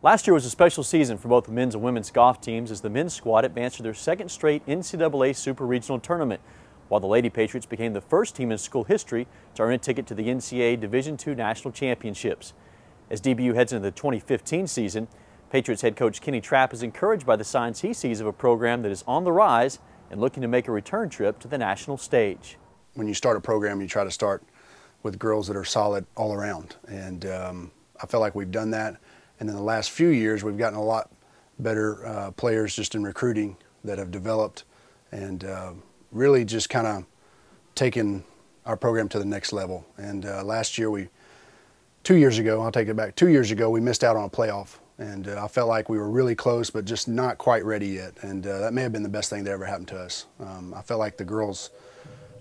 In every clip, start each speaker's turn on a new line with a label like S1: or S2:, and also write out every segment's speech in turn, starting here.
S1: Last year was a special season for both the men's and women's golf teams as the men's squad advanced to their second straight NCAA Super Regional Tournament, while the Lady Patriots became the first team in school history to earn a ticket to the NCAA Division II National Championships. As DBU heads into the 2015 season, Patriots head coach Kenny Trapp is encouraged by the signs he sees of a program that is on the rise and looking to make a return trip to the national stage.
S2: When you start a program, you try to start with girls that are solid all around, and I feel like we've done that. And in the last few years, we've gotten a lot better players just in recruiting that have developed and really just kind of taken our program to the next level. And last year, 2 years ago, I'll take it back, 2 years ago, we missed out on a playoff. And I felt like we were really close, but just not quite ready yet. And that may have been the best thing that ever happened to us. I felt like the girls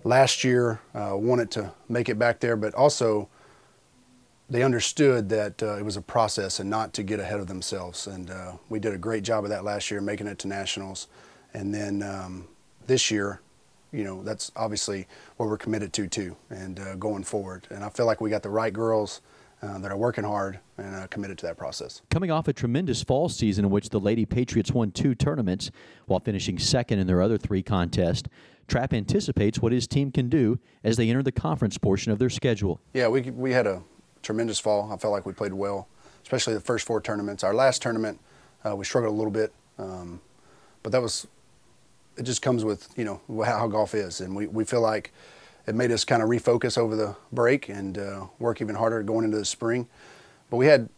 S2: last year wanted to make it back there, but also they understood that it was a process and not to get ahead of themselves. And we did a great job of that last year, making it to nationals. And then this year, you know, that's obviously what we're committed to too, and going forward. And I feel like we got the right girls that are working hard and committed to that process.
S3: Coming off a tremendous fall season in which the Lady Patriots won 2 tournaments while finishing second in their other 3 contests, Trapp anticipates what his team can do as they enter the conference portion of their schedule.
S2: Yeah, we had a tremendous fall. I felt like we played well, especially the first 4 tournaments. Our last tournament, we struggled a little bit, but it just comes with, you know, how golf is. And we feel like it made us kind of refocus over the break and work even harder going into the spring. But we had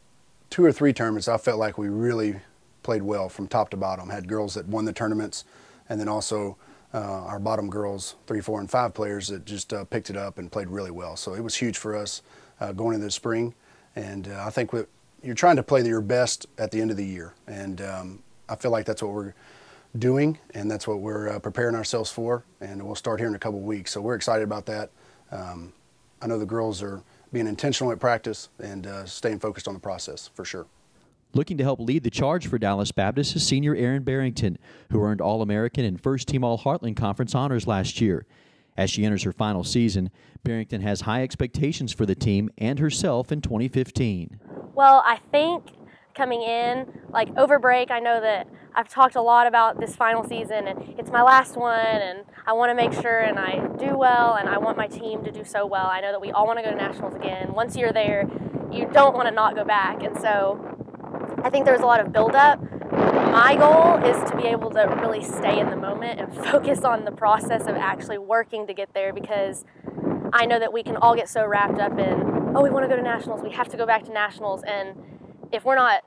S2: 2 or 3 tournaments I felt like we really played well from top to bottom. Had girls that won the tournaments, and then also our bottom girls, 3, 4, and 5 players that just picked it up and played really well. So it was huge for us going into the spring. And I think you're trying to play your best at the end of the year. And I feel like that's what we're doing, and that's what we're preparing ourselves for, and we'll start here in a couple of weeks. So we're excited about that. I know the girls are being intentional at practice and staying focused on the process for sure.
S3: Looking to help lead the charge for Dallas Baptist is senior Allie Barrington, who earned All-American and first-team All-Heartland Conference honors last year. As she enters her final season, Barrington has high expectations for the team and herself in 2015.
S4: Well, I think coming in, like over break, I know that I've talked a lot about this final season and it's my last one, and I want to make sure and I do well, and I want my team to do so well. I know that we all want to go to nationals again. Once you're there, you don't want to not go back, and so I think there's a lot of build-up. My goal is to be able to really stay in the moment and focus on the process of actually working to get there, because I know that we can all get so wrapped up in, oh, we want to go to nationals, we have to go back to nationals, and if we're not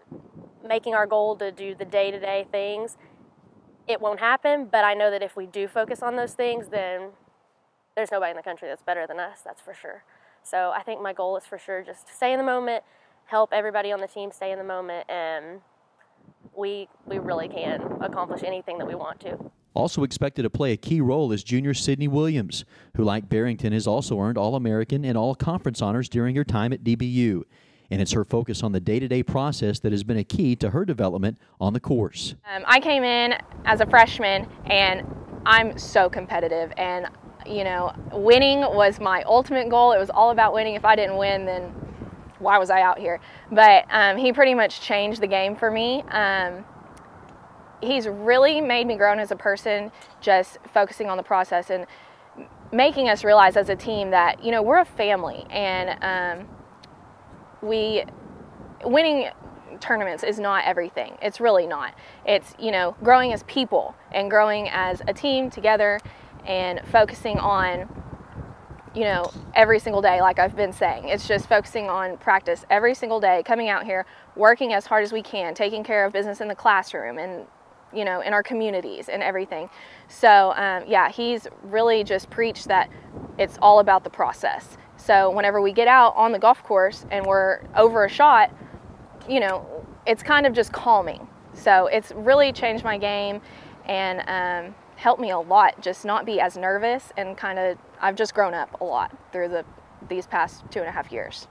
S4: making our goal to do the day-to-day things, it won't happen. But I know that if we do focus on those things, then there's nobody in the country that's better than us, that's for sure. So I think my goal is for sure just to stay in the moment, help everybody on the team stay in the moment, and we really can accomplish anything that we want to.
S3: Also expected to play a key role is junior Sydney Williams, who, like Barrington, has also earned All-American and All-Conference honors during her time at DBU. And it's her focus on the day-to-day process that has been a key to her development on the course.
S5: I came in as a freshman, and I'm so competitive, and you know, winning was my ultimate goal. It was all about winning. If I didn't win, then why was I out here? But he pretty much changed the game for me. He's really made me grow as a person, just focusing on the process and making us realize as a team that, you know, we're a family, and winning tournaments is not everything. It's really not. It's, you know, growing as people and growing as a team together and focusing on, you know, every single day, like I've been saying. It's just focusing on practice every single day, coming out here, working as hard as we can, taking care of business in the classroom and, you know, in our communities and everything. So, yeah, he's really just preached that it's all about the process. So whenever we get out on the golf course and we're over a shot, you know, it's kind of just calming. So it's really changed my game and helped me a lot, just not be as nervous, and kind of, I've just grown up a lot through these past 2.5 years.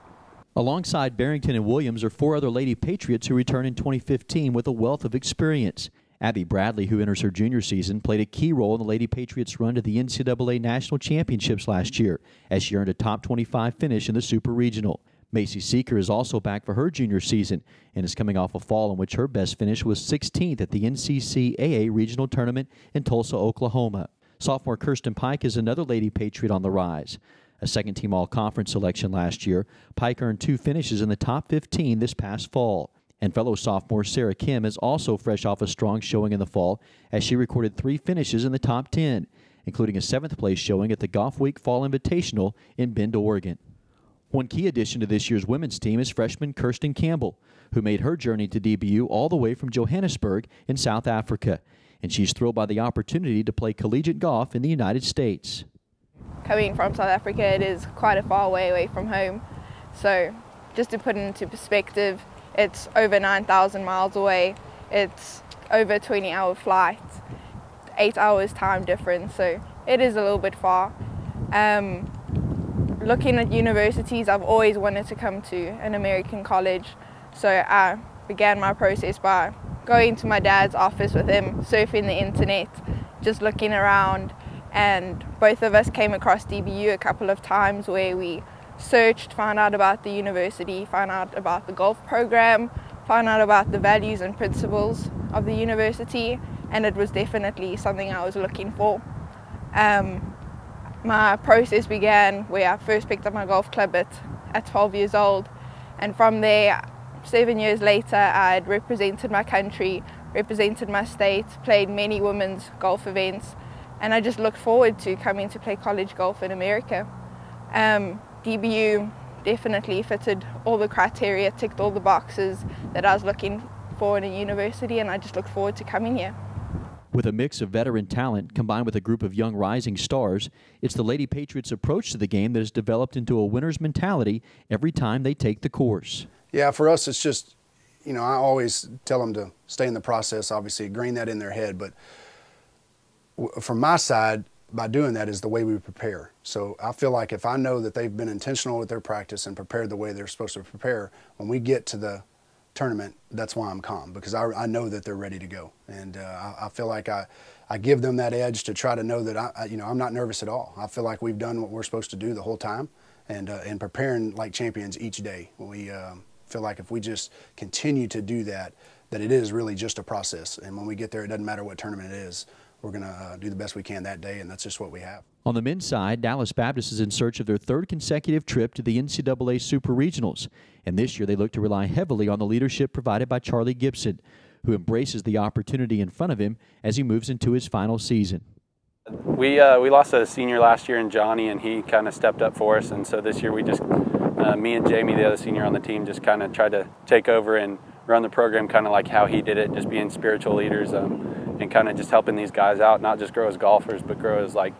S3: Alongside Barrington and Williams are 4 other Lady Patriots who return in 2015 with a wealth of experience. Abby Bradley, who enters her junior season, played a key role in the Lady Patriots' run to the NCAA National Championships last year, as she earned a top 25 finish in the Super Regional. Macy Seeker is also back for her junior season and is coming off a fall in which her best finish was 16th at the NCCAA Regional Tournament in Tulsa, Oklahoma. Sophomore Kirsten Pike is another Lady Patriot on the rise. A second-team all-conference selection last year, Pike earned 2 finishes in the top 15 this past fall. And fellow sophomore Sarah Kim is also fresh off a strong showing in the fall as she recorded 3 finishes in the top 10, including a 7th-place showing at the Golf Week Fall Invitational in Bend, Oregon. One key addition to this year's women's team is freshman Kirsten Campbell, who made her journey to DBU all the way from Johannesburg in South Africa, and she's thrilled by the opportunity to play collegiate golf in the United States.
S6: Coming from South Africa, it is quite a far way away from home, so just to put it into perspective, it's over 9,000 miles away, it's over a 20-hour flight, 8 hours time difference, so it is a little bit far. Looking at universities, I've always wanted to come to an American college, so I began my process by going to my dad's office with him, surfing the internet, just looking around, and both of us came across DBU a couple of times where we searched, found out about the university, found out about the golf program, found out about the values and principles of the university, and it was definitely something I was looking for. My process began where I first picked up my golf club at 12 years old, and from there, 7 years later, I had represented my country, represented my state, played many women's golf events, and I just looked forward to coming to play college golf in America. DBU definitely fitted all the criteria, ticked all the boxes that I was looking for in a university, and I just looked forward to coming here.
S3: With a mix of veteran talent combined with a group of young rising stars, it's the Lady Patriots' approach to the game that has developed into a winner's mentality every time they take the course.
S2: Yeah, for us, it's just, I always tell them to stay in the process, obviously, ingrain that in their head, but from my side, by doing that is the way we prepare. So I feel like if I know that they've been intentional with their practice and prepared the way they're supposed to prepare, when we get to the tournament, that's why I'm calm, because I know that they're ready to go. And I feel like I give them that edge to try to know that I'm not nervous at all. I feel like we've done what we're supposed to do the whole time, and preparing like champions each day. We feel like if we just continue to do that, that it is really just a process. And when we get there, it doesn't matter what tournament it is. We're going to do the best we can that day, and that's just what we have.
S3: On the men's side, Dallas Baptist is in search of their 3rd consecutive trip to the NCAA Super Regionals, and this year they look to rely heavily on the leadership provided by Charlie Gibson, who embraces the opportunity in front of him as he moves into his final season.
S7: We lost a senior last year in Johnny, and he kind of stepped up for us, and so this year we just, me and Jamie, the other senior on the team, just kind of tried to take over and run the program kind of like how he did it, just being spiritual leaders and kind of just helping these guys out, not just grow as golfers, but grow as like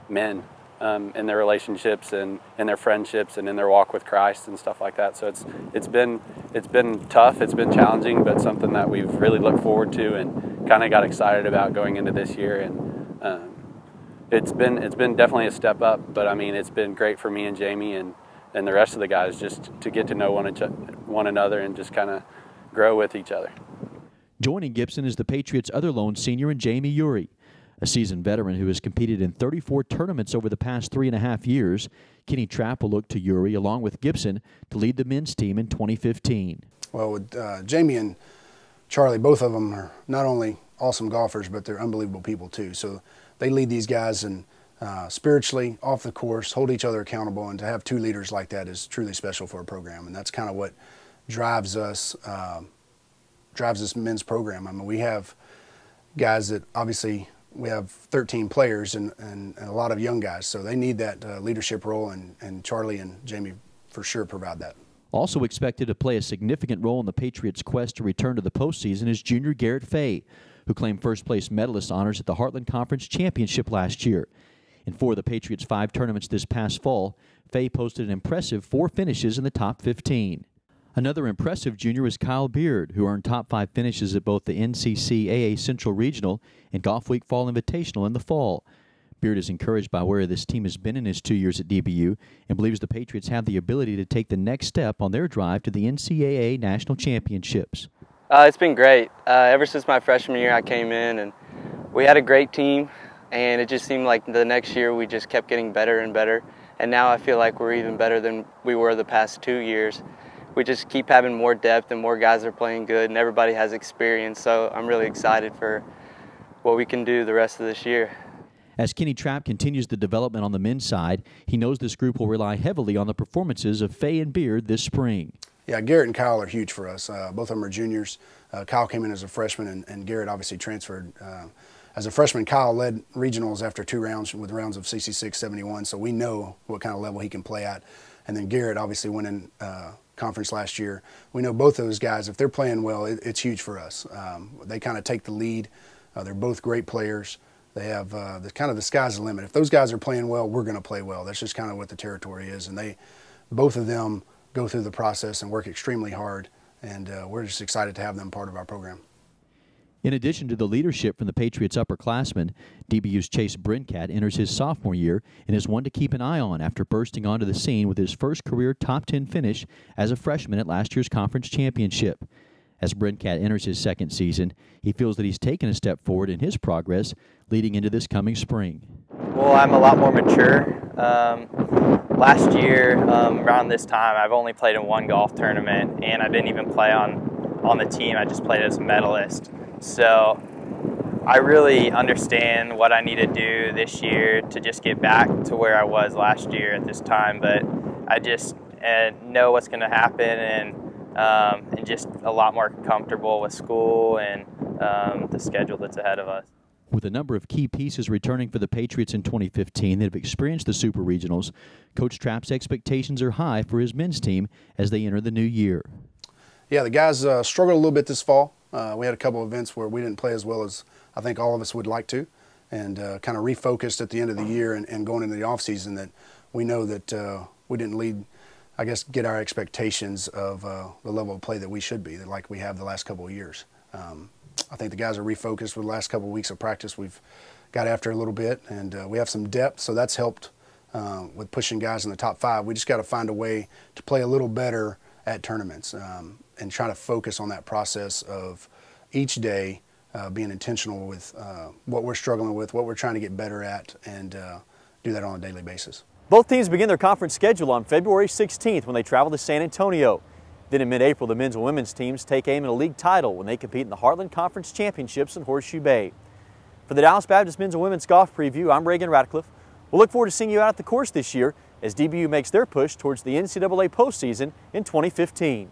S7: men in their relationships and in their friendships and in their walk with Christ and stuff like that. So it's been tough, it's been challenging, but something that we've really looked forward to and kind of got excited about going into this year. And it's been definitely a step up, but I mean it's been great for me and Jamie and the rest of the guys just to get to know one another and just kind of grow with each other.
S3: Joining Gibson is the Patriots' other lone senior in Jamie Urey, a seasoned veteran who has competed in 34 tournaments over the past 3.5 years. Kenny Trapp will look to Urey along with Gibson to lead the men's team in 2015.
S2: Well, with Jamie and Charlie, both of them are not only awesome golfers, but they're unbelievable people too. So they lead these guys and spiritually, off the course, hold each other accountable, and to have 2 leaders like that is truly special for a program, and that's kind of what drives us, drives this men's program. I mean, we have guys that obviously we have 13 players and a lot of young guys, so they need that leadership role, and Charlie and Jamie for sure provide that.
S3: Also expected to play a significant role in the Patriots' quest to return to the postseason is junior Garrett Fay, who claimed first-place medalist honors at the Heartland Conference Championship last year. In 4 of the Patriots' 5 tournaments this past fall, Fay posted an impressive 4 finishes in the top 15. Another impressive junior is Kyle Beard, who earned top 5 finishes at both the NCCAA Central Regional and Golf Week Fall Invitational in the fall. Beard is encouraged by where this team has been in his 2 years at DBU and believes the Patriots have the ability to take the next step on their drive to the NCAA National Championships.
S8: It's been great. Ever since my freshman year I came in, and we had a great team, and it just seemed like the next year we just kept getting better and better. and now I feel like we're even better than we were the past 2 years. We just keep having more depth and more guys are playing good and everybody has experience, so I'm really excited for what we can do the rest of this year.
S3: As Kenny Trapp continues the development on the men's side, he knows this group will rely heavily on the performances of Faye and Beard this spring.
S2: Yeah, Garrett and Kyle are huge for us. Both of them are juniors. Kyle came in as a freshman, and Garrett obviously transferred. As a freshman, Kyle led regionals after 2 rounds with rounds of CC6 71, so we know what kind of level he can play at. And then Garrett obviously went in conference last year. We know both those guys, if they're playing well, it's huge for us. They kind of take the lead. They're both great players. They have the sky's the limit. If those guys are playing well, we're going to play well. That's just kind of what the territory is. And both of them go through the process and work extremely hard. And we're just excited to have them part of our program.
S3: In addition to the leadership from the Patriots upperclassmen, DBU's Chase Brincat enters his sophomore year and is one to keep an eye on after bursting onto the scene with his first career top 10 finish as a freshman at last year's conference championship. As Brincat enters his second season, he feels that he's taken a step forward in his progress leading into this coming spring.
S9: Well, I'm a lot more mature. Last year, around this time, I've only played in 1 golf tournament, and I didn't even play on the team. I just played as a medalist. So I really understand what I need to do this year to just get back to where I was last year at this time. But I just know what's going to happen, and just a lot more comfortable with school and the schedule that's ahead of us.
S3: With a number of key pieces returning for the Patriots in 2015 that have experienced the Super Regionals, Coach Trapp's expectations are high for his men's team as they enter the new year.
S2: Yeah, the guys struggled a little bit this fall. We had a couple of events where we didn't play as well as I think all of us would like to, and kind of refocused at the end of the year and going into the offseason that we know that we didn't get our expectations of the level of play that we should be, like we have the last couple of years. I think the guys are refocused with the last couple of weeks of practice. We've got after a little bit, and we have some depth, so that's helped with pushing guys in the top 5. We just got to find a way to play a little better at tournaments and try to focus on that process of each day being intentional with what we're struggling with, what we're trying to get better at, and do that on a daily basis.
S1: Both teams begin their conference schedule on February 16th when they travel to San Antonio. Then in mid-April, the men's and women's teams take aim at a league title when they compete in the Heartland Conference Championships in Horseshoe Bay. For the Dallas Baptist Men's and Women's Golf Preview, I'm Reagan Radcliffe. We'll look forward to seeing you out at the course this year as DBU makes their push towards the NCAA postseason in 2015.